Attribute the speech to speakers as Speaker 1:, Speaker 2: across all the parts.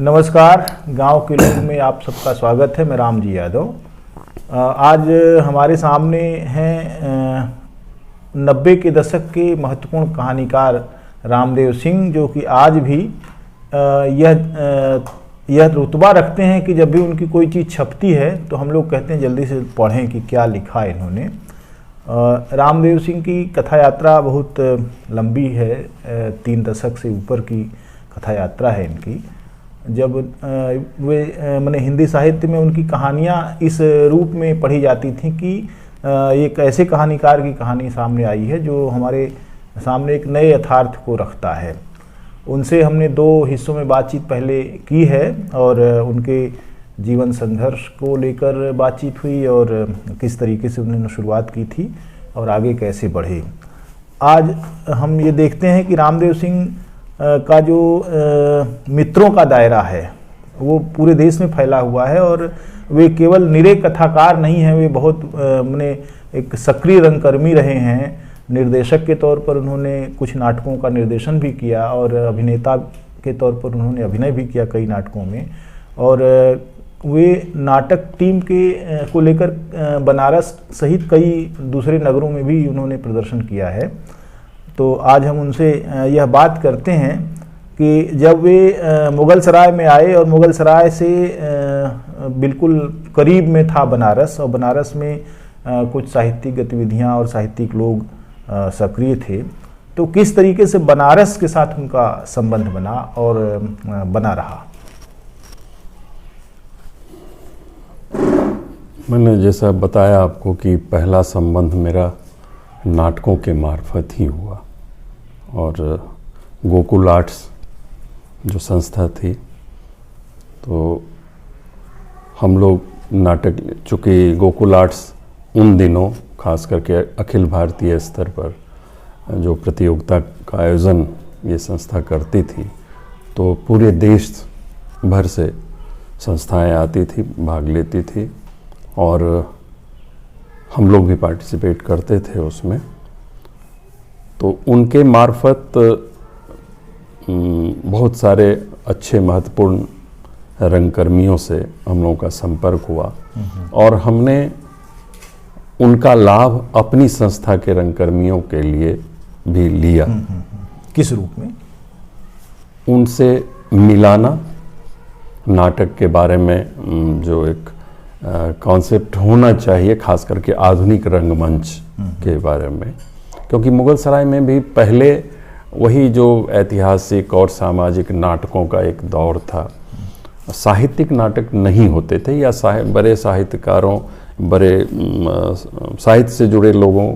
Speaker 1: नमस्कार, गांव के लोग में आप सबका स्वागत है। मैं रामजी यादव। आज हमारे सामने हैं 90 के दशक के महत्वपूर्ण कहानीकार रामदेव सिंह, जो कि आज भी यह रुतबा रखते हैं कि जब भी उनकी कोई चीज़ छपती है तो हम लोग कहते हैं जल्दी से पढ़ें कि क्या लिखा है इन्होंने। रामदेव सिंह की कथा यात्रा बहुत लंबी है, 3 दशक से ऊपर की कथा यात्रा है इनकी। जब वे मैंने हिंदी साहित्य में उनकी कहानियाँ इस रूप में पढ़ी जाती थी कि एक ऐसे कहानीकार की कहानी सामने आई है जो हमारे सामने एक नए यथार्थ को रखता है। उनसे हमने 2 हिस्सों में बातचीत पहले की है और उनके जीवन संघर्ष को लेकर बातचीत हुई और किस तरीके से उन्होंने शुरुआत की थी और आगे कैसे बढ़े। आज हम ये देखते हैं कि रामदेव सिंह का जो मित्रों का दायरा है वो पूरे देश में फैला हुआ है और वे केवल निरे कथाकार नहीं हैं, वे बहुत माने एक सक्रिय रंगकर्मी रहे हैं। निर्देशक के तौर पर उन्होंने कुछ नाटकों का निर्देशन भी किया और अभिनेता के तौर पर उन्होंने अभिनय भी किया कई नाटकों में। और वे नाटक टीम के को लेकर बनारस सहित कई दूसरे नगरों में भी उन्होंने प्रदर्शन किया है। तो आज हम उनसे यह बात करते हैं कि जब वे मुगल सराय में आए और मुगल सराय से बिल्कुल करीब में था बनारस, और बनारस में कुछ साहित्यिक गतिविधियां और साहित्यिक लोग सक्रिय थे, तो किस तरीके से बनारस के साथ उनका संबंध बना और बना रहा।
Speaker 2: मैंने जैसा बताया आपको कि पहला संबंध मेरा नाटकों के मार्फत ही हुआ और गोकुल आर्ट्स जो संस्था थी, तो हम लोग नाटक, चूँकि गोकुल आर्ट्स उन दिनों खास करके अखिल भारतीय स्तर पर जो प्रतियोगिता का आयोजन ये संस्था करती थी, तो पूरे देश भर से संस्थाएं आती थी, भाग लेती थी और हम लोग भी पार्टिसिपेट करते थे उसमें। तो उनके मार्फत बहुत सारे अच्छे महत्वपूर्ण रंगकर्मियों से हम लोगों का संपर्क हुआ और हमने उनका लाभ अपनी संस्था के रंगकर्मियों के लिए भी लिया।
Speaker 1: किस रूप में?
Speaker 2: उनसे मिलाना, नाटक के बारे में जो एक कॉन्सेप्ट होना चाहिए, खास करके आधुनिक रंगमंच के बारे में, क्योंकि मुगल सराय में भी पहले वही जो ऐतिहासिक और सामाजिक नाटकों का एक दौर था। साहित्यिक नाटक नहीं होते थे या बड़े साहित्यकारों, बड़े साहित्य से जुड़े लोगों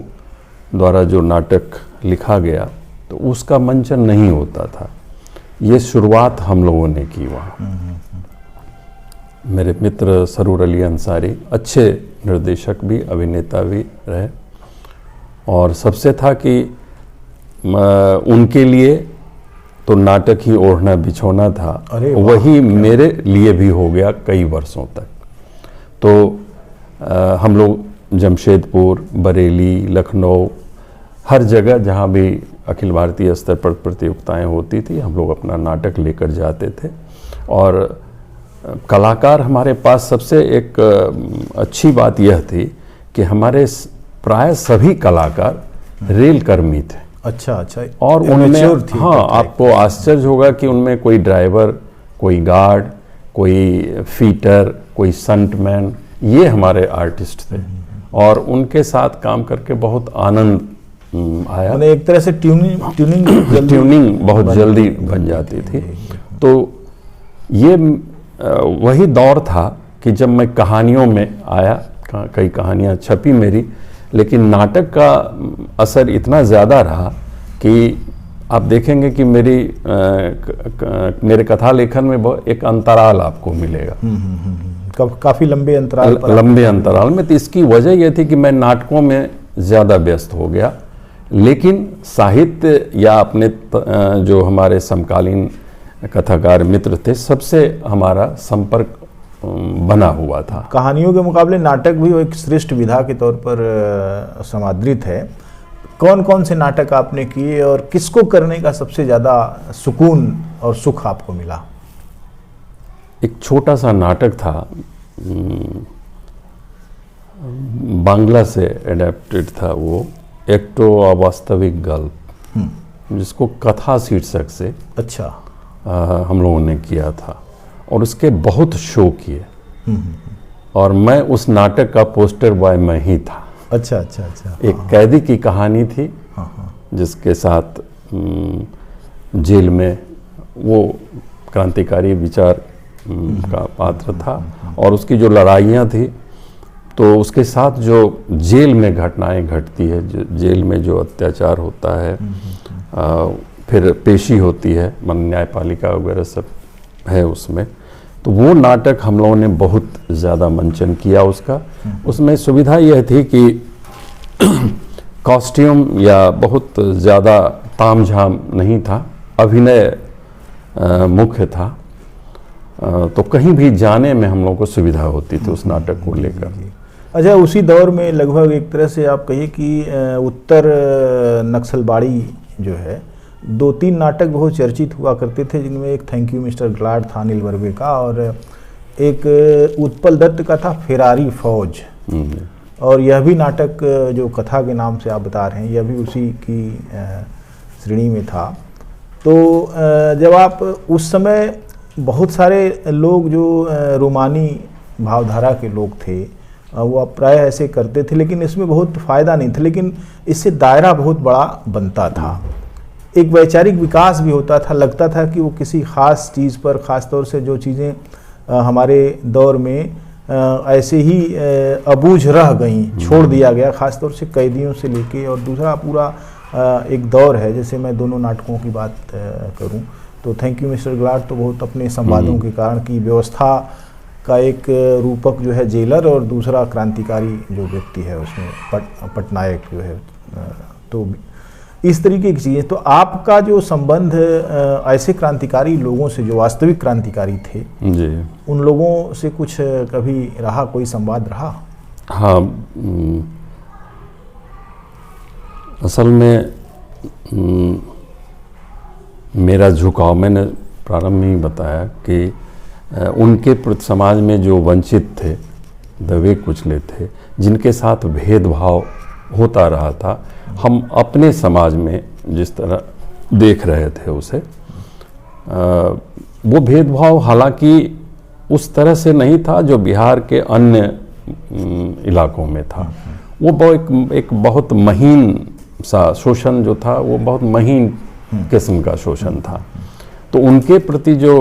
Speaker 2: द्वारा जो नाटक लिखा गया तो उसका मंचन नहीं होता था। ये शुरुआत हम लोगों ने की वहाँ। मेरे मित्र सरूर अली अंसारी अच्छे निर्देशक भी, अभिनेता भी रहे और सबसे था कि उनके लिए तो नाटक ही ओढ़ना बिछोना था, वही मेरे लिए भी हो गया कई वर्षों तक। तो हम लोग जमशेदपुर, बरेली, लखनऊ, हर जगह जहाँ भी अखिल भारतीय स्तर पर प्रतियोगिताएं होती थी हम लोग अपना नाटक लेकर जाते थे। और कलाकार हमारे पास सबसे एक अच्छी बात यह थी कि हमारे प्राय सभी कलाकार रेल कर्मी थे।
Speaker 1: अच्छा।
Speaker 2: और उनमें हाँ, आपको आश्चर्य होगा कि उनमें कोई ड्राइवर, कोई गार्ड, कोई फीटर, कोई संटमैन, ये हमारे आर्टिस्ट थे और उनके साथ काम करके बहुत आनंद आया।
Speaker 1: एक तरह से ट्यूनिंग
Speaker 2: बहुत जल्दी बन जाती थी। तो ये वही दौर था कि जब मैं कहानियों में आया, कई कहानियाँ छपी मेरी, लेकिन नाटक का असर इतना ज़्यादा रहा कि आप देखेंगे कि मेरे कथा लेखन में एक अंतराल आपको मिलेगा।
Speaker 1: काफ़ी लंबे
Speaker 2: अंतराल में। तो इसकी वजह यह थी कि मैं नाटकों में ज़्यादा व्यस्त हो गया, लेकिन साहित्य या अपने जो हमारे समकालीन कथाकार मित्र थे सबसे हमारा संपर्क बना हुआ था।
Speaker 1: कहानियों के मुकाबले नाटक भी एक श्रेष्ठ विधा के तौर पर समादृत है। कौन कौन से नाटक आपने किए और किसको करने का सबसे ज़्यादा सुकून और सुख आपको मिला?
Speaker 2: एक छोटा सा नाटक था, बांग्ला से एडेप्टेड था वो, एक्टो अवास्तविक गल्प, जिसको कथा शीर्षक से
Speaker 1: अच्छा
Speaker 2: हम लोगों ने किया था और उसके बहुत शो किए। और मैं उस नाटक का पोस्टर बॉय मैं ही था।
Speaker 1: अच्छा अच्छा अच्छा।
Speaker 2: एक कैदी की कहानी थी जिसके साथ जेल में वो क्रांतिकारी विचार का पात्र था और उसकी जो लड़ाइयाँ थी, तो उसके साथ जो जेल में घटनाएं घटती है, जेल में जो अत्याचार होता है, फिर पेशी होती है, न्यायपालिका वगैरह सब है उसमें। तो वो नाटक हम लोगों ने बहुत ज़्यादा मंचन किया उसका। उसमें सुविधा यह थी कि कॉस्ट्यूम या बहुत ज़्यादा तामझाम नहीं था, अभिनय मुख्य था, तो कहीं भी जाने में हम लोगों को सुविधा होती थी उस नाटक को लेकर।
Speaker 1: अच्छा, उसी दौर में लगभग एक तरह से आप कहिए कि उत्तर नक्सलबाड़ी जो है, 2-3 नाटक बहुत चर्चित हुआ करते थे, जिनमें एक थैंक यू मिस्टर ग्लाड था अनिल बर्वे का, और एक उत्पल दत्त का था फेरारी फौज, और यह भी नाटक जो कथा के नाम से आप बता रहे हैं, यह भी उसी की श्रेणी में था। तो जब आप उस समय बहुत सारे लोग जो रोमानी भावधारा के लोग थे, वो आप प्राय ऐसे करते थे, लेकिन इसमें बहुत फ़ायदा नहीं था, लेकिन इससे दायरा बहुत बड़ा बनता था, एक वैचारिक विकास भी होता था। लगता था कि वो किसी ख़ास चीज़ पर, ख़ास तौर से जो चीज़ें हमारे दौर में ऐसे ही अबूझ रह गई, छोड़ दिया गया, ख़ास तौर से कैदियों से लेके, और दूसरा पूरा एक दौर है। जैसे मैं दोनों नाटकों की बात करूं तो थैंक यू मिस्टर ग्लाड तो बहुत अपने संवादों के कारण की व्यवस्था का एक रूपक जो है जेलर, और दूसरा क्रांतिकारी जो व्यक्ति है उसमें पटनायक जो है, तो इस तरीके की चीज़ें। तो आपका जो संबंध ऐसे क्रांतिकारी लोगों से जो वास्तविक क्रांतिकारी थे
Speaker 2: जी,
Speaker 1: उन लोगों से कुछ कभी रहा, कोई संवाद रहा?
Speaker 2: हाँ, असल में मेरा झुकाव, मैंने प्रारंभ में ही बताया कि उनके समाज में जो वंचित थे, दबे कुचले थे, जिनके साथ भेदभाव होता रहा था, हम अपने समाज में जिस तरह देख रहे थे उसे, वो भेदभाव हालांकि उस तरह से नहीं था जो बिहार के अन्य इलाकों में था। वो एक बहुत महीन सा शोषण जो था, वो बहुत महीन किस्म का शोषण था। तो उनके प्रति जो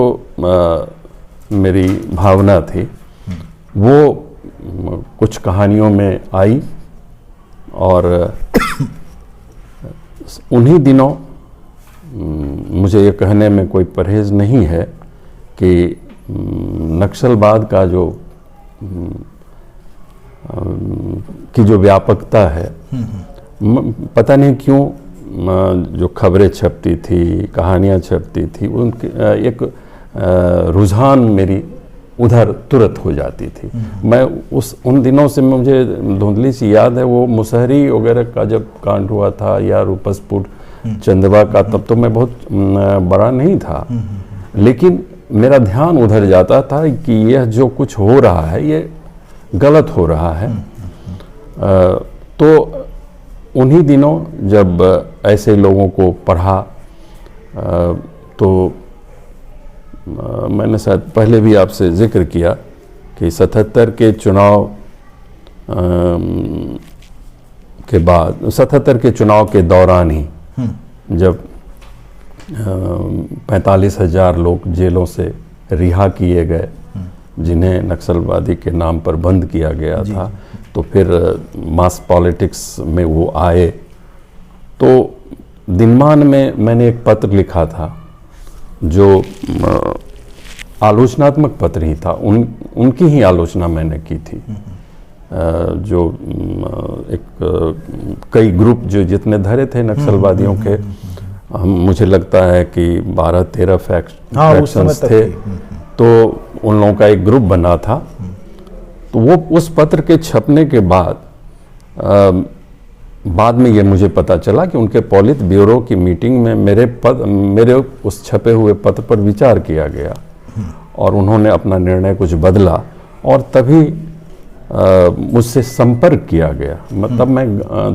Speaker 2: मेरी भावना थी वो कुछ कहानियों में आई, और उन्हीं दिनों मुझे ये कहने में कोई परहेज नहीं है कि नक्सलवाद का की जो व्यापकता है, पता नहीं क्यों जो खबरें छपती थी, कहानियाँ छपती थी, उनकी एक रुझान मेरी उधर तुरंत हो जाती थी। मैं उन दिनों से मुझे धुंधली सी याद है, वो मुसहरी वगैरह का जब कांड हुआ था, या रूपसपुर चंदवा का, तब तो मैं बहुत बड़ा नहीं था, लेकिन मेरा ध्यान उधर जाता था कि यह जो कुछ हो रहा है ये गलत हो रहा है। तो उन्हीं दिनों जब ऐसे लोगों को पढ़ा, तो मैंने शायद पहले भी आपसे जिक्र किया कि 77 के चुनाव के बाद, 77 के चुनाव के दौरान ही जब 45,000 लोग जेलों से रिहा किए गए, जिन्हें नक्सलवादी के नाम पर बंद किया गया था, तो फिर मास पॉलिटिक्स में वो आए। तो दिनमान में मैंने एक पत्र लिखा था जो आलोचनात्मक पत्र ही था, उनकी ही आलोचना मैंने की थी। जो कई ग्रुप जो जितने धरे थे नक्सलवादियों के, मुझे लगता है कि 12-13 फैक्शंस थे, तो उन लोगों का एक ग्रुप बना था। तो वो उस पत्र के छपने के बाद में ये मुझे पता चला कि उनके पॉलिट ब्यूरो की मीटिंग में मेरे उस छपे हुए पत्र पर विचार किया गया, और उन्होंने अपना निर्णय कुछ बदला और तभी मुझसे संपर्क किया गया। मतलब मैं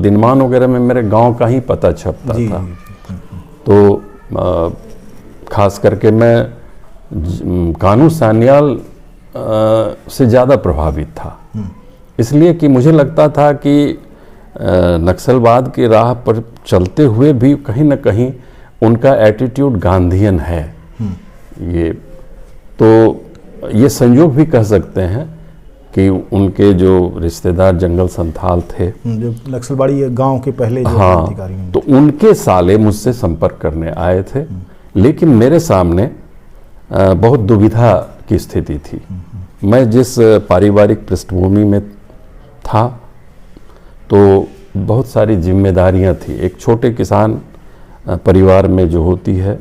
Speaker 2: दिनमान वगैरह में मेरे गांव का ही पता छपता था। तो खास करके मैं कानू सान्याल से ज़्यादा प्रभावित था, इसलिए कि मुझे लगता था कि नक्सलवाद की राह पर चलते हुए भी कहीं ना कहीं उनका एटीट्यूड गांधीयन है। ये संयोग भी कह सकते हैं कि उनके जो रिश्तेदार जंगल संथाल थे,
Speaker 1: जो नक्सलबाड़ी गांव के पहले जो
Speaker 2: क्रांतिकारी, तो उनके साले मुझसे संपर्क करने आए थे। लेकिन मेरे सामने बहुत दुविधा की स्थिति थी। मैं जिस पारिवारिक पृष्ठभूमि में था तो बहुत सारी जिम्मेदारियां थी। एक छोटे किसान परिवार में जो होती है,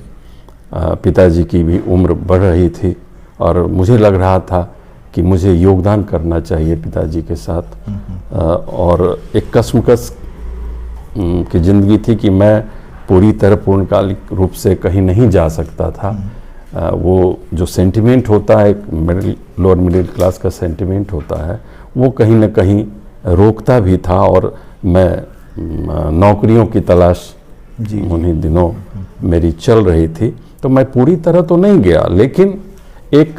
Speaker 2: पिताजी की भी उम्र बढ़ रही थी और मुझे लग रहा था कि मुझे योगदान करना चाहिए पिताजी के साथ। और एक कसमकस की ज़िंदगी थी कि मैं पूरी तरह पूर्णकालिक रूप से कहीं नहीं जा सकता था। वो जो सेंटिमेंट होता है, एक लोअर मिडिल क्लास का सेंटिमेंट होता है, वो कहीं ना कहीं रोकता भी था। और मैं नौकरियों की तलाश उन्हीं दिनों मेरी चल रही थी, तो मैं पूरी तरह तो नहीं गया, लेकिन एक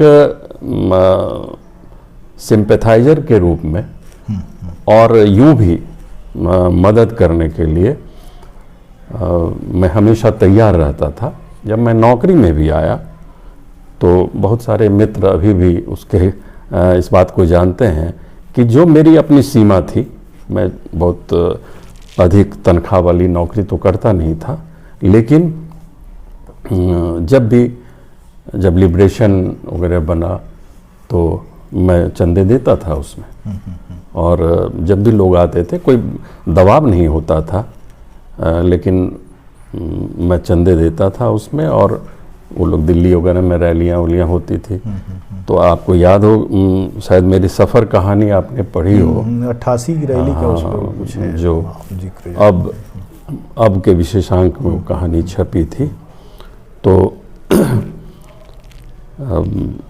Speaker 2: सिंपैथाइजर के रूप में और यूं भी मदद करने के लिए मैं हमेशा तैयार रहता था। जब मैं नौकरी में भी आया तो बहुत सारे मित्र अभी भी उसके इस बात को जानते हैं कि जो मेरी अपनी सीमा थी, मैं बहुत अधिक तनख्वाह वाली नौकरी तो करता नहीं था, लेकिन जब लिबरेशन वगैरह बना तो मैं चंदे देता था उसमें। और जब भी लोग आते थे, कोई दबाव नहीं होता था, लेकिन मैं चंदे देता था उसमें। और वो लोग दिल्ली वगैरह में रैलियाँ होती थी, तो आपको याद हो शायद मेरी सफ़र कहानी आपने पढ़ी हो,
Speaker 1: 88 की रैली का उसमें कुछ है
Speaker 2: जो अब के विशेषांक में वो कहानी छपी थी। तो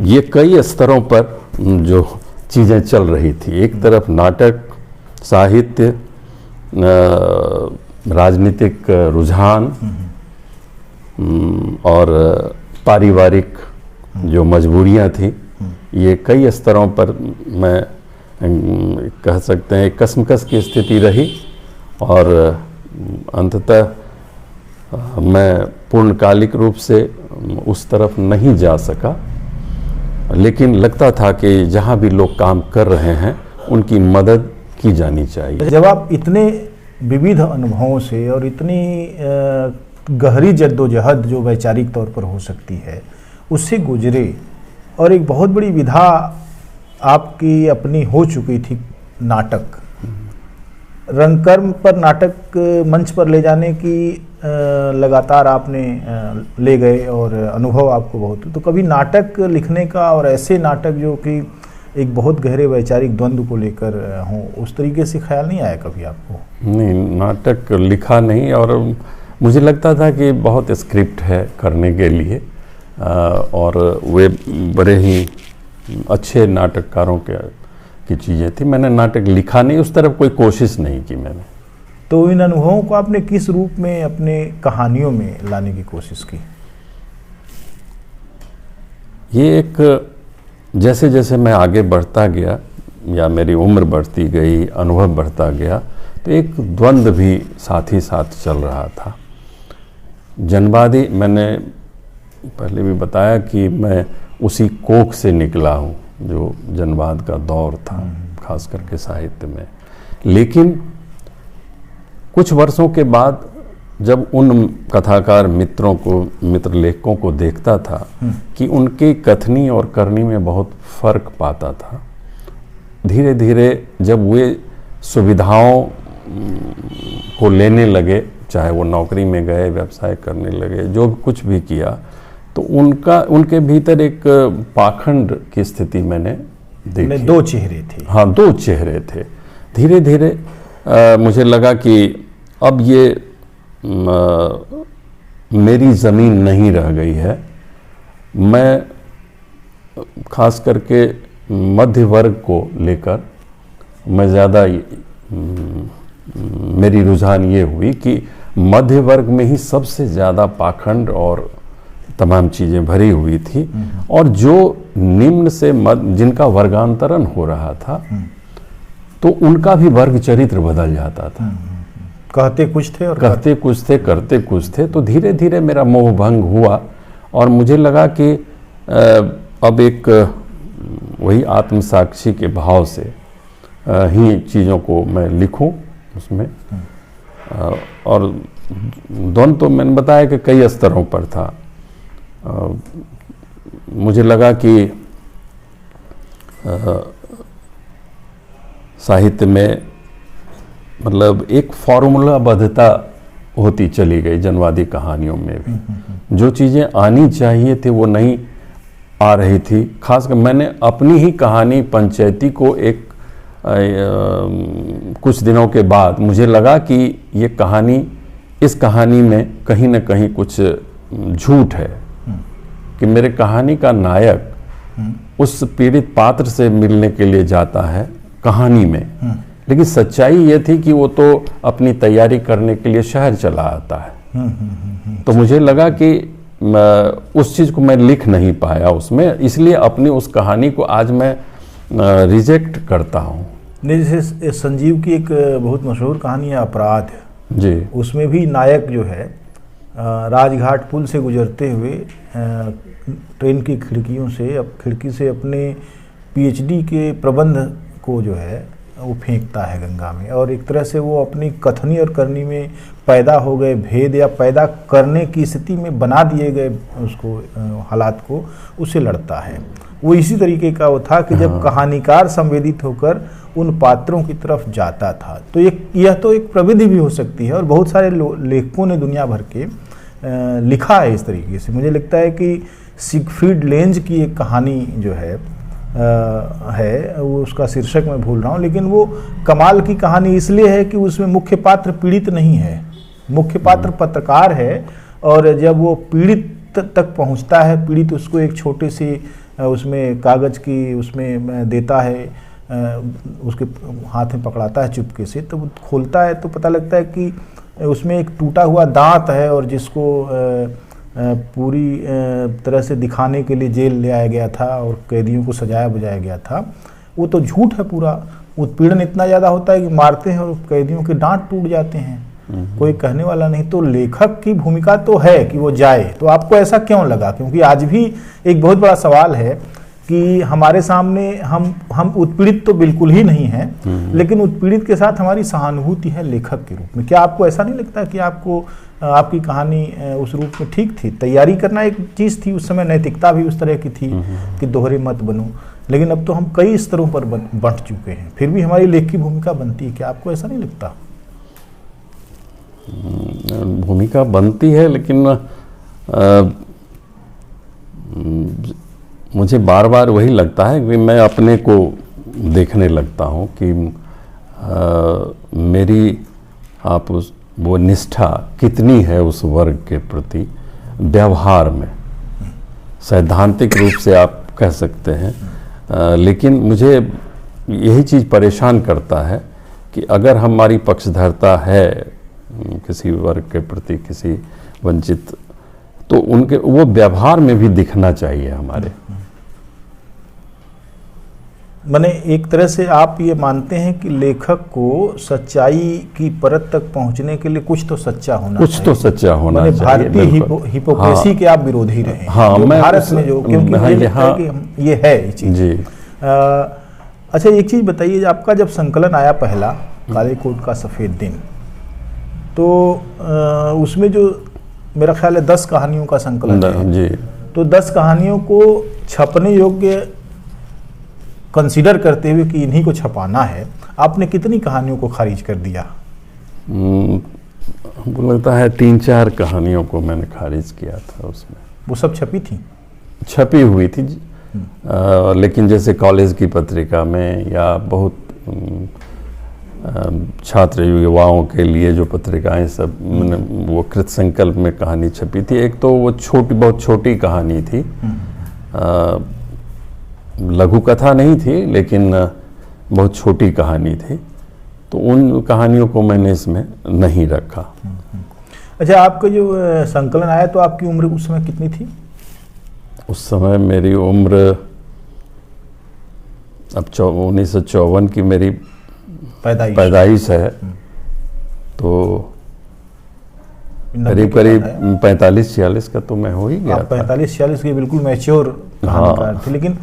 Speaker 2: ये कई स्तरों पर जो चीज़ें चल रही थी, एक तरफ नाटक, साहित्य, राजनीतिक रुझान और पारिवारिक जो मजबूरियां थी, ये कई स्तरों पर मैं कह सकते हैं कसमकस की स्थिति रही। और अंततः मैं पूर्णकालिक रूप से उस तरफ नहीं जा सका, लेकिन लगता था कि जहाँ भी लोग काम कर रहे हैं उनकी मदद की जानी चाहिए।
Speaker 1: जब आप इतने विविध अनुभवों से और इतनी गहरी जद्दोजहद जो वैचारिक तौर पर हो सकती है उससे गुजरे, और एक बहुत बड़ी विधा आपकी अपनी हो चुकी थी, नाटक, रंगकर्म पर नाटक मंच पर ले जाने की लगातार आपने ले गए और अनुभव आपको बहुत। तो कभी नाटक लिखने का, और ऐसे नाटक जो कि एक बहुत गहरे वैचारिक द्वंद्व को लेकर हों, उस तरीके से ख्याल नहीं आया कभी आपको?
Speaker 2: नहीं, नाटक लिखा नहीं, और मुझे लगता था कि बहुत स्क्रिप्ट है करने के लिए, और वे बड़े ही अच्छे नाटककारों की चीज़ें थी। मैंने नाटक लिखा नहीं, उस तरफ कोई कोशिश नहीं की मैंने।
Speaker 1: तो इन अनुभवों को आपने किस रूप में अपने कहानियों में लाने की कोशिश की?
Speaker 2: ये एक जैसे जैसे मैं आगे बढ़ता गया या मेरी उम्र बढ़ती गई, अनुभव बढ़ता गया, तो एक द्वंद्व भी साथ ही साथ चल रहा था। जनवादी, मैंने पहले भी बताया कि मैं उसी कोख से निकला हूँ जो जनवाद का दौर था, खास करके साहित्य में। लेकिन कुछ वर्षों के बाद जब उन कथाकार मित्रों को, मित्र लेखकों को देखता था कि उनकी कथनी और करनी में बहुत फर्क पाता था, धीरे धीरे जब वे सुविधाओं को लेने लगे, चाहे वो नौकरी में गए, व्यवसाय करने लगे, जो कुछ भी किया, तो उनके भीतर एक पाखंड की स्थिति मैंने देखी।
Speaker 1: दो चेहरे थे।
Speaker 2: हाँ, दो चेहरे थे। धीरे धीरे मुझे लगा कि अब ये मेरी ज़मीन नहीं रह गई है। मैं खास करके मध्य वर्ग को लेकर मैं ज़्यादा मेरी रुझान ये हुई कि मध्य वर्ग में ही सबसे ज़्यादा पाखंड और तमाम चीज़ें भरी हुई थी, और जो निम्न से जिनका वर्गांतरण हो रहा था तो उनका भी वर्ग चरित्र बदल जाता था।
Speaker 1: कहते कुछ थे और
Speaker 2: कहते कुछ थे, करते कुछ थे। तो धीरे धीरे मेरा मोह भंग हुआ और मुझे लगा कि अब एक वही आत्मसाक्षी के भाव से ही चीज़ों को मैं लिखूं उसमें। और द्वंद तो मैंने बताया कि कई स्तरों पर था। मुझे लगा कि साहित्य में मतलब एक फॉर्मूलाबद्धता होती चली गई जनवादी कहानियों में भी। जो चीज़ें आनी चाहिए थी वो नहीं आ रही थी। खासकर मैंने अपनी ही कहानी पंचायती को एक कुछ दिनों के बाद मुझे लगा कि ये कहानी, इस कहानी में कहीं ना कहीं कुछ झूठ है, कि मेरे कहानी का नायक उस पीड़ित पात्र से मिलने के लिए जाता है कहानी में, लेकिन सच्चाई ये थी कि वो तो अपनी तैयारी करने के लिए शहर चला आता है। तो मुझे लगा कि उस चीज़ को मैं लिख नहीं पाया उसमें, इसलिए अपनी उस कहानी को आज मैं रिजेक्ट करता हूँ।
Speaker 1: नहीं, जैसे संजीव की एक बहुत मशहूर कहानी है अपराध
Speaker 2: जी,
Speaker 1: उसमें भी नायक जो है राजघाट पुल से गुजरते हुए ट्रेन की खिड़की से अपने पीएचडी के प्रबंध को जो है वो फेंकता है गंगा में, और एक तरह से वो अपनी कथनी और करनी में पैदा हो गए भेद या पैदा करने की स्थिति में बना दिए गए उसको हालात को, उससे लड़ता है। वो इसी तरीके का वो था कि जब कहानीकार संवेदित होकर उन पात्रों की तरफ जाता था। तो यह तो एक प्रविधि भी हो सकती है, और बहुत सारे लेखकों ने दुनिया भर के लिखा है इस तरीके से। मुझे लगता है कि सिगफ्रीड लेंज की एक कहानी जो है वो उसका शीर्षक मैं भूल रहा हूँ, लेकिन वो कमाल की कहानी इसलिए है कि उसमें मुख्य पात्र पीड़ित नहीं है, मुख्य पात्र पत्रकार है, और जब वो पीड़ित तक पहुँचता है, पीड़ित उसको एक छोटे से उसमें कागज़ की उसमें देता है, उसके हाथ में पकड़ाता है चुपके से, तो वो खोलता है तो पता लगता है कि उसमें एक टूटा हुआ दांत है, और जिसको पूरी तरह से दिखाने के लिए जेल ले आया गया था और कैदियों को सजाया बुझाया गया था। वो तो झूठ है पूरा। उत्पीड़न इतना ज़्यादा होता है कि मारते हैं और कैदियों के दांत टूट जाते हैं, कोई कहने वाला नहीं। तो लेखक की भूमिका तो है कि वो जाए। तो आपको ऐसा क्यों लगा? क्योंकि आज भी एक बहुत बड़ा सवाल है कि हमारे सामने हम उत्पीड़ित तो बिल्कुल ही नहीं हैं, लेकिन उत्पीड़ित के साथ हमारी सहानुभूति है लेखक के रूप में। क्या आपको ऐसा नहीं लगता कि आपकी कहानी उस रूप में ठीक थी? तैयारी करना एक चीज़ थी उस समय, नैतिकता भी उस तरह की थी कि दोहरे मत बनो, लेकिन अब तो हम कई स्तरों पर बंट चुके हैं, फिर भी हमारी लेख की भूमिका बनती है। क्या आपको ऐसा नहीं लगता?
Speaker 2: भूमिका बनती है, लेकिन मुझे बार बार वही लगता है कि मैं अपने को देखने लगता हूँ कि मेरी वो निष्ठा कितनी है उस वर्ग के प्रति व्यवहार में। सैद्धांतिक रूप से आप कह सकते हैं, लेकिन मुझे यही चीज़ परेशान करता है कि अगर हमारी पक्षधरता है किसी वर्ग के प्रति, किसी वंचित, तो उनके वो व्यवहार में भी दिखना चाहिए हमारे।
Speaker 1: माने एक तरह से आप ये मानते हैं कि लेखक को सच्चाई की परत तक पहुंचने के लिए कुछ तो सच्चा होना चाहिए।
Speaker 2: कुछ तो सच्चा होना चाहिए।
Speaker 1: भारतीय हिपोक्रेसी के आप विरोधी रहे।
Speaker 2: हाँ, मैं
Speaker 1: भारत में जो, क्योंकि ये है ये चीज जी। अच्छा, एक चीज बताइए, आपका जब संकलन आया पहला काले कोट का सफेद दिन, तो उसमें जो मेरा ख्याल है 10 कहानियों का संकलन है
Speaker 2: जी।
Speaker 1: तो 10 कहानियों को छपने योग्य कंसीडर करते हुए कि इन्हीं को छपाना है, आपने कितनी कहानियों को खारिज कर दिया?
Speaker 2: हमको लगता है 3-4 कहानियों को मैंने खारिज किया था उसमें।
Speaker 1: वो सब छपी थी?
Speaker 2: छपी हुई थी, लेकिन जैसे कॉलेज की पत्रिका में या बहुत छात्र युवाओं के लिए जो पत्रिकाएं सब, वो कृत संकल्प में कहानी छपी थी। एक तो वो बहुत छोटी कहानी थी, लघु कथा नहीं थी, लेकिन बहुत छोटी कहानी थी, तो उन कहानियों को मैंने इसमें नहीं रखा।
Speaker 1: अच्छा, आपका जो संकलन आया तो आपकी उम्र उस समय कितनी थी?
Speaker 2: उस समय मेरी उम्र, अब 1954 की मेरी पैदाइश है, तो करीब करीब 45-46 का तो मैं हो ही गया।
Speaker 1: 45-46 के बिल्कुल मैच्योर कहानीकार थे। लेकिन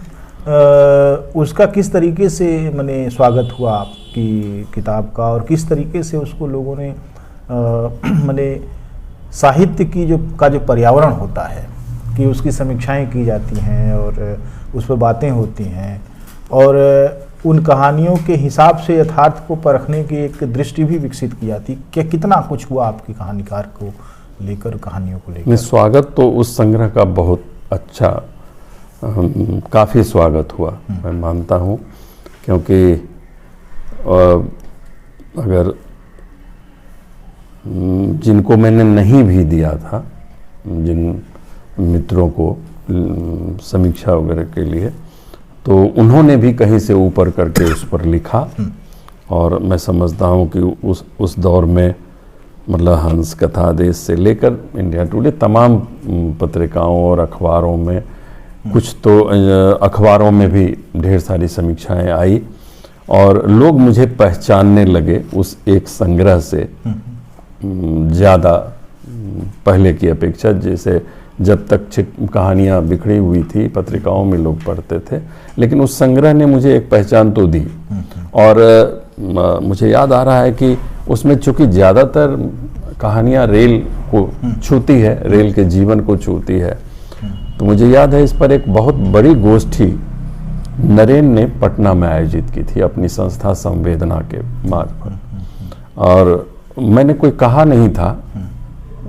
Speaker 1: उसका किस तरीके से मैंने स्वागत हुआ आपकी किताब का, और किस तरीके से उसको लोगों ने मैंने साहित्य की जो पर्यावरण होता है कि उसकी समीक्षाएं की जाती हैं और उस पर बातें होती हैं, और उन कहानियों के हिसाब से यथार्थ को परखने की एक दृष्टि भी विकसित की जाती, क्या कितना कुछ हुआ आपकी कहानीकार को लेकर, कहानियों को लेकर?
Speaker 2: स्वागत तो उस संग्रह का बहुत अच्छा, काफ़ी स्वागत हुआ, मैं मानता हूँ, क्योंकि अगर जिनको मैंने नहीं भी दिया था, जिन मित्रों को समीक्षा वगैरह के लिए, तो उन्होंने भी कहीं से ऊपर करके उस पर लिखा, और मैं समझता हूँ कि उस दौर में मतलब हंस कथा देश से लेकर इंडिया टुडे तमाम पत्रिकाओं और अखबारों में, कुछ तो अखबारों में भी ढेर सारी समीक्षाएं आई, और लोग मुझे पहचानने लगे उस एक संग्रह से ज़्यादा पहले की अपेक्षा। जैसे जब तक कहानियाँ बिखरी हुई थी पत्रिकाओं में लोग पढ़ते थे, लेकिन उस संग्रह ने मुझे एक पहचान तो दी। और मुझे याद आ रहा है कि उसमें चूंकि ज़्यादातर कहानियाँ रेल को छूती है, रेल के जीवन को छूती है, तो मुझे याद है इस पर एक बहुत बड़ी गोष्ठी नरेन ने पटना में आयोजित की थी अपनी संस्था संवेदना के मार्ग पर, और मैंने कोई कहा नहीं था,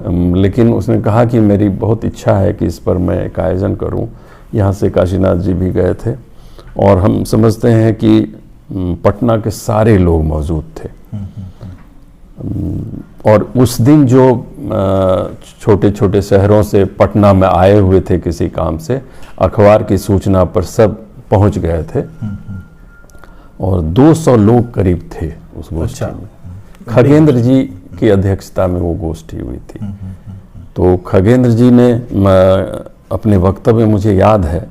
Speaker 2: लेकिन उसने कहा कि मेरी बहुत इच्छा है कि इस पर मैं एक आयोजन करूं। यहाँ से काशीनाथ जी भी गए थे, और हम समझते हैं कि पटना के सारे लोग मौजूद थे। और उस दिन जो छोटे छोटे शहरों से पटना में आए हुए थे किसी काम से, अखबार की सूचना पर सब पहुंच गए थे, और 200 लोग करीब थे उस गोष्ठी में। खगेंद्र जी की अध्यक्षता में वो गोष्ठी हुई थी। तो खगेंद्र जी ने अपने वक्तव्य में, मुझे याद है,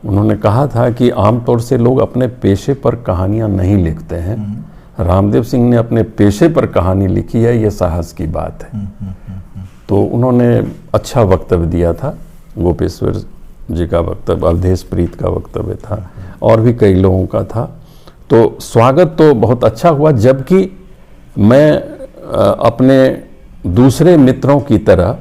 Speaker 2: उन्होंने कहा था कि आमतौर से लोग अपने पेशे पर कहानियां नहीं लिखते हैं, रामदेव सिंह ने अपने पेशे पर कहानी लिखी है, ये साहस की बात है। तो उन्होंने अच्छा वक्तव्य दिया था। गोपेश्वर जी का वक्तव्य, अवधेश प्रीत का वक्तव्य था, और भी कई लोगों का था। तो स्वागत तो बहुत अच्छा हुआ, जबकि मैं अपने दूसरे मित्रों की तरह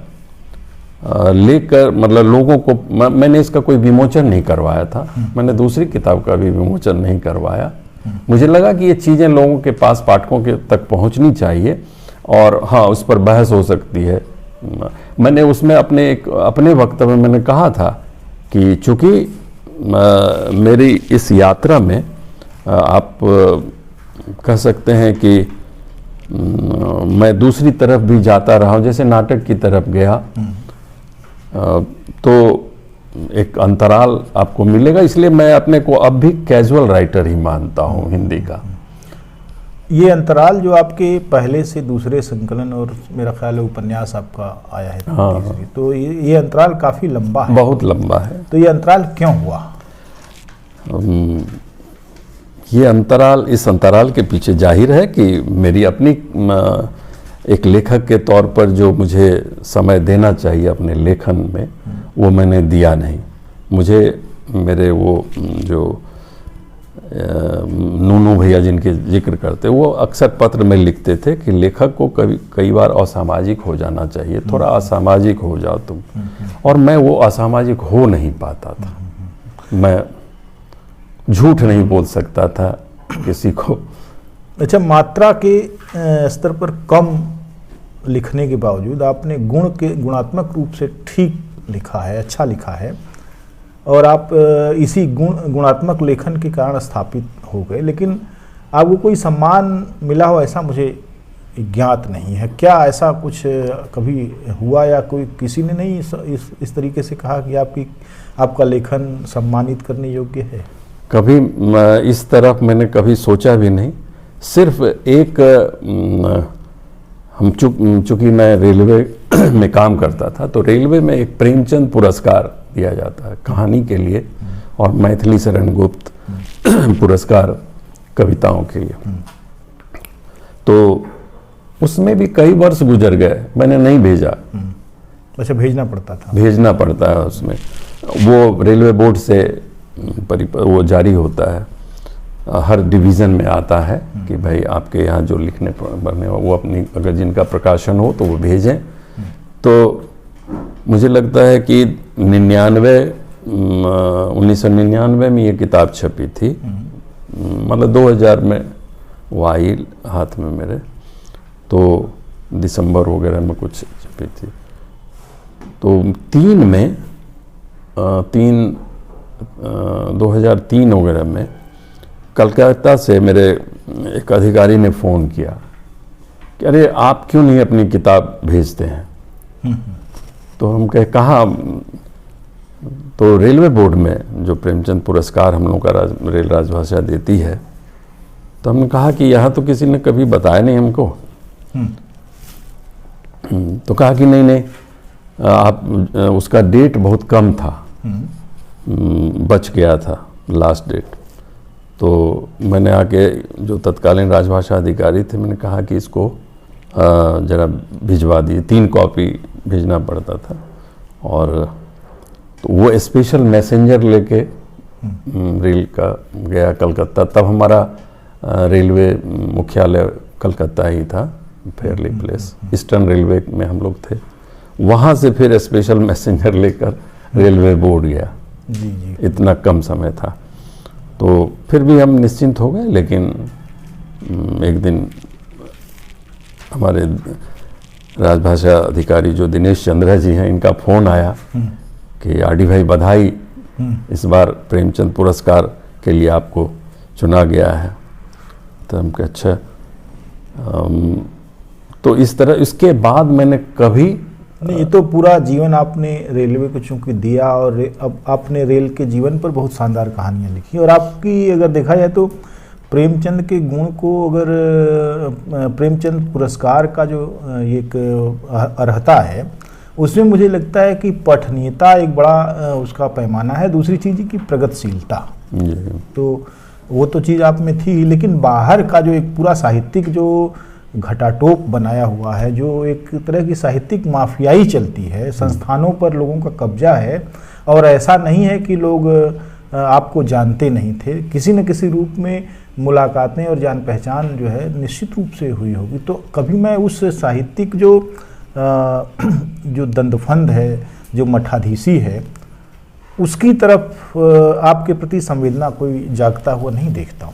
Speaker 2: लेकर, मतलब लोगों को, मैंने इसका कोई विमोचन नहीं करवाया था, मैंने दूसरी किताब का भी विमोचन नहीं करवाया। मुझे लगा कि ये चीज़ें लोगों के पास, पाठकों के तक पहुंचनी चाहिए, और हाँ, उस पर बहस हो सकती है। मैंने उसमें अपने वक्तव्य में मैंने कहा था कि चूंकि मेरी इस यात्रा में आप कह सकते हैं कि मैं दूसरी तरफ भी जाता रहा हूँ, जैसे नाटक की तरफ गया, तो एक अंतराल आपको मिलेगा, इसलिए मैं अपने को अब भी कैजुअल राइटर ही मानता हूँ हिंदी का।
Speaker 1: ये अंतराल जो आपके पहले से दूसरे संकलन, और मेरा ख्याल है उपन्यास आपका आया है,
Speaker 2: हाँ,
Speaker 1: तो ये अंतराल काफ़ी लंबा है,
Speaker 2: बहुत लंबा है।
Speaker 1: तो ये अंतराल क्यों हुआ?
Speaker 2: ये अंतराल, इस अंतराल के पीछे जाहिर है कि मेरी अपनी एक लेखक के तौर पर जो मुझे समय देना चाहिए अपने लेखन में, वो मैंने दिया नहीं। मुझे मेरे वो जो नूनू भैया जिनके जिक्र करते, वो अक्सर पत्र में लिखते थे कि लेखक को कई बार असामाजिक हो जाना चाहिए, थोड़ा असामाजिक हो जाओ तुम, और मैं वो असामाजिक हो नहीं पाता था। मैं झूठ नहीं बोल सकता था किसी को।
Speaker 1: अच्छा, मात्रा के स्तर पर कम लिखने के बावजूद आपने गुणात्मक रूप से ठीक लिखा है, अच्छा लिखा है, और आप इसी गुणात्मक लेखन के कारण स्थापित हो गए। लेकिन आपको कोई सम्मान मिला हो ऐसा मुझे ज्ञात नहीं है। क्या ऐसा कुछ कभी हुआ, या कोई किसी ने नहीं इस तरीके से कहा कि आपका लेखन सम्मानित करने योग्य है?
Speaker 2: कभी इस तरफ मैंने कभी सोचा भी नहीं। सिर्फ एक चूंकि मैं रेलवे में काम करता था, तो रेलवे में एक प्रेमचंद पुरस्कार दिया जाता है कहानी के लिए, और मैथिली शरण गुप्त पुरस्कार कविताओं के लिए। तो उसमें भी कई वर्ष गुजर गए, मैंने नहीं भेजा।
Speaker 1: अच्छा, भेजना पड़ता था?
Speaker 2: भेजना पड़ता है उसमें, वो रेलवे बोर्ड से वो जारी होता है, हर डिवीज़न में आता है कि भाई आपके यहाँ जो लिखने पढ़ने वो अपनी अगर जिनका प्रकाशन हो तो वो भेजें। तो मुझे लगता है कि 1999 में ये किताब छपी थी, मतलब 2000 में वो आई हाथ में मेरे, तो दिसंबर वगैरह में कुछ छपी थी। तो 2003 वगैरह में कलकत्ता से मेरे एक अधिकारी ने फ़ोन किया कि अरे आप क्यों नहीं अपनी किताब भेजते हैं। तो हम कहे कहाँ, तो रेलवे बोर्ड में जो प्रेमचंद पुरस्कार हम लोग का रेल राजभाषा देती है, तो हमने कहा कि यहाँ तो किसी ने कभी बताया नहीं हमको। तो कहा कि नहीं आप, उसका डेट बहुत कम था, बच गया था लास्ट डेट। तो मैंने आके जो तत्कालीन राजभाषा अधिकारी थे, मैंने कहा कि इसको जरा भिजवा दिए, 3 कॉपी भेजना पड़ता था। और तो वो स्पेशल मैसेंजर लेके रेल का गया कलकत्ता। तब हमारा रेलवे मुख्यालय कलकत्ता ही था, फेयरली प्लेस, ईस्टर्न रेलवे में हम लोग थे। वहाँ से फिर स्पेशल मैसेंजर लेकर रेलवे बोर्ड गया।
Speaker 1: जी।
Speaker 2: इतना कम समय था, तो फिर भी हम निश्चिंत हो गए। लेकिन एक दिन हमारे राजभाषा अधिकारी जो दिनेश चंद्रा जी हैं, इनका फ़ोन आया कि आरडी भाई बधाई, इस बार प्रेमचंद पुरस्कार के लिए आपको चुना गया है। तो हम कहे अच्छा। तो इस तरह इसके बाद मैंने कभी
Speaker 1: नहीं, ये तो पूरा जीवन आपने रेलवे को चूंकि दिया, और अब आपने रेल के जीवन पर बहुत शानदार कहानियाँ लिखी। और आपकी अगर देखा जाए तो प्रेमचंद के गुण को, अगर प्रेमचंद पुरस्कार का जो एक अर्हता है, उसमें मुझे लगता है कि पठनीयता एक बड़ा उसका पैमाना है। दूसरी चीज़ की प्रगतिशीलता, तो वो तो चीज़ आप में थी, लेकिन बाहर का जो एक पूरा साहित्यिक जो घटाटोप बनाया हुआ है, जो एक तरह की साहित्यिक माफियाई चलती है, संस्थानों पर लोगों का कब्जा है, और ऐसा नहीं है कि लोग आपको जानते नहीं थे, किसी न किसी रूप में मुलाकातें और जान पहचान जो है निश्चित रूप से हुई होगी। तो कभी मैं उस साहित्यिक जो दंडफंद है, जो मठाधीशी है, उसकी तरफ आपके प्रति संवेदना कोई जागता हुआ नहीं देखता हूँ।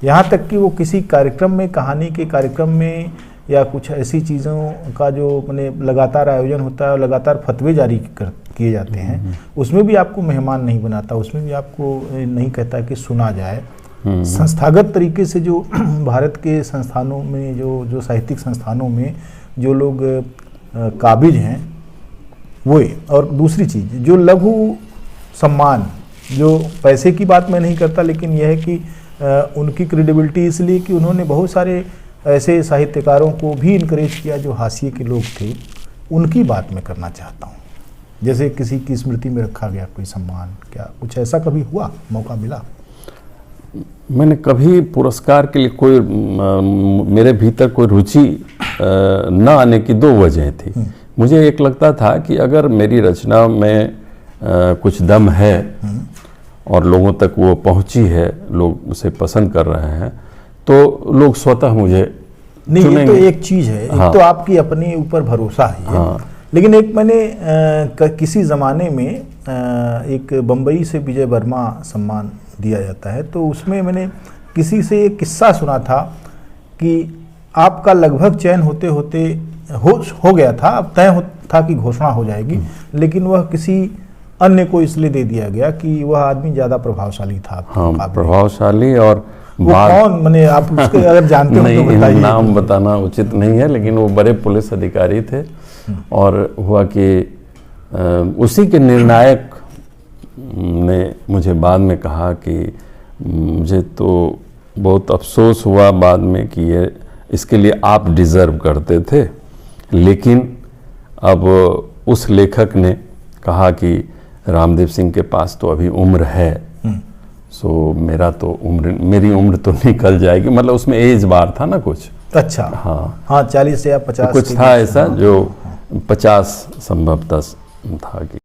Speaker 1: यहाँ तक कि वो किसी कार्यक्रम में, कहानी के कार्यक्रम में, या कुछ ऐसी चीज़ों का जो मैंने लगातार आयोजन होता है और लगातार फतवे जारी किए जाते हैं, उसमें भी आपको मेहमान नहीं बनाता, उसमें भी आपको नहीं कहता कि सुना जाए। संस्थागत तरीके से जो भारत के संस्थानों में, जो साहित्यिक संस्थानों में जो लोग काबिज हैं वो। और दूसरी चीज़ जो लघु सम्मान, जो पैसे की बात मैं नहीं करता, लेकिन यह है कि उनकी क्रेडिबिलिटी इसलिए कि उन्होंने बहुत सारे ऐसे साहित्यकारों को भी इनकरेज किया जो हाशिए के लोग थे, उनकी बात मैं करना चाहता हूँ। जैसे किसी की स्मृति में रखा गया कोई सम्मान, क्या कुछ ऐसा कभी हुआ, मौका मिला?
Speaker 2: मैंने कभी पुरस्कार के लिए कोई मेरे भीतर कोई रुचि न आने की 2 वजह थी। मुझे एक लगता था कि अगर मेरी रचना में कुछ दम है और लोगों तक वो पहुंची है, लोग उसे पसंद कर रहे हैं, तो लोग स्वतः मुझे
Speaker 1: नहीं। ये तो एक चीज़ है,
Speaker 2: हाँ।
Speaker 1: एक तो आपकी अपने ऊपर भरोसा है। हाँ। लेकिन एक मैंने किसी ज़माने में एक बम्बई से विजय वर्मा सम्मान दिया जाता है, तो उसमें मैंने किसी से एक किस्सा सुना था कि आपका लगभग चयन होते होते हो गया था, अब तय था कि घोषणा हो जाएगी, लेकिन वह किसी अन्य को इसलिए दे दिया गया कि वह आदमी ज़्यादा प्रभावशाली था।
Speaker 2: हाँ, प्रभावशाली। और
Speaker 1: वो कौन, मैंने आप उसके अगर जानते हो तो बताइए।
Speaker 2: नाम बताना उचित नहीं है, लेकिन वो बड़े पुलिस अधिकारी थे। और हुआ कि उसी के निर्णायक ने मुझे बाद में कहा कि मुझे तो बहुत अफसोस हुआ बाद में कि ये इसके लिए आप डिज़र्व करते थे, लेकिन अब उस लेखक ने कहा कि रामदेव सिंह के पास तो अभी उम्र है, सो मेरी उम्र तो निकल जाएगी, मतलब उसमें एज बार था ना कुछ।
Speaker 1: अच्छा, हाँ 40 या 50
Speaker 2: कुछ था ऐसा, जो 50 संभवतः था कि